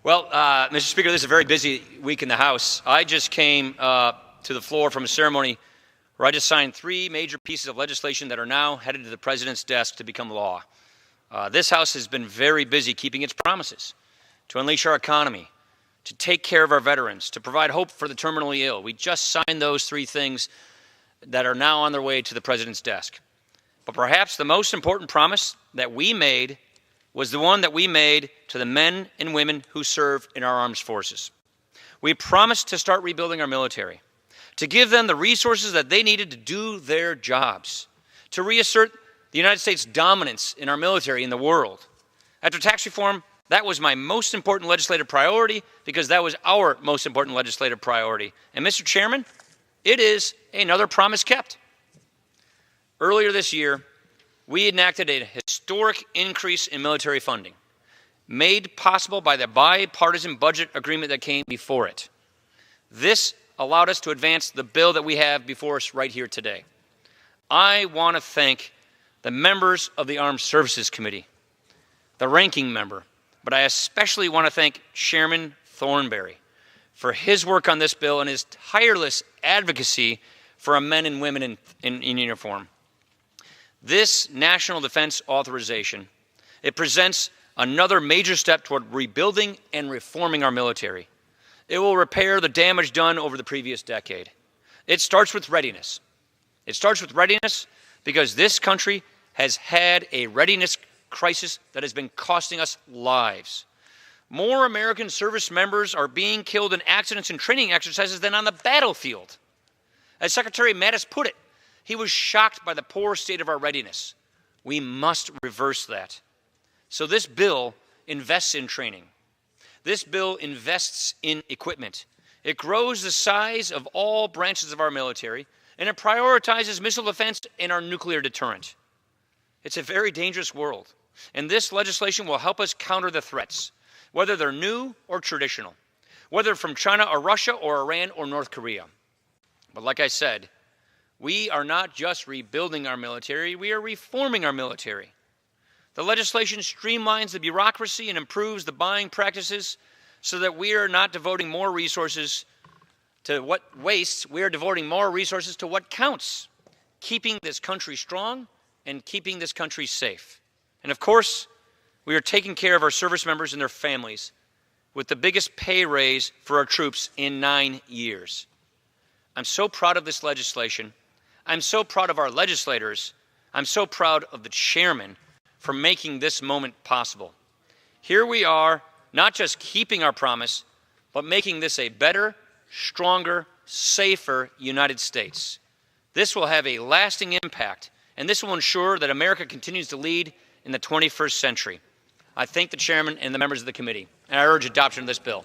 Well, Mr. Speaker, this is a very busy week in the House. I just came to the floor from a ceremony where I just signed 3 major pieces of legislation that are now headed to the President's desk to become law. This House has been very busy keeping its promises to unleash our economy, to take care of our veterans, to provide hope for the terminally ill. We just signed those 3 things that are now on their way to the President's desk. But perhaps the most important promise that we made was the one that we made to the men and women who serve in our armed forces. We promised to start rebuilding our military, to give them the resources that they needed to do their jobs, to reassert the United States' dominance in our military in the world. After tax reform, that was my most important legislative priority because that was our most important legislative priority. And Mr. Chairman, it is another promise kept. Earlier this year, we enacted a historic increase in military funding, made possible by the bipartisan budget agreement that came before it. This allowed us to advance the bill that we have before us right here today. I want to thank the members of the Armed Services Committee, the ranking member, but I especially want to thank Chairman Thornberry for his work on this bill and his tireless advocacy for our men and women in uniform. This National Defense Authorization, it presents another major step toward rebuilding and reforming our military. It will repair the damage done over the previous decade. It starts with readiness. It starts with readiness because this country has had a readiness crisis that has been costing us lives. More American service members are being killed in accidents and training exercises than on the battlefield. As Secretary Mattis put it, he was shocked by the poor state of our readiness. We must reverse that. So this bill invests in training. This bill invests in equipment. It grows the size of all branches of our military, and it prioritizes missile defense and our nuclear deterrent. It's a very dangerous world, and this legislation will help us counter the threats, whether they're new or traditional, whether from China or Russia or Iran or North Korea. But like I said, we are not just rebuilding our military, we are reforming our military. The legislation streamlines the bureaucracy and improves the buying practices so that we are not devoting more resources to what wastes, we are devoting more resources to what counts, keeping this country strong and keeping this country safe. And of course, we are taking care of our service members and their families with the biggest pay raise for our troops in 9 years. I'm so proud of this legislation. I'm so proud of our legislators. I'm so proud of the chairman for making this moment possible. Here we are, not just keeping our promise, but making this a better, stronger, safer United States. This will have a lasting impact, and this will ensure that America continues to lead in the 21st century. I thank the chairman and the members of the committee, and I urge adoption of this bill.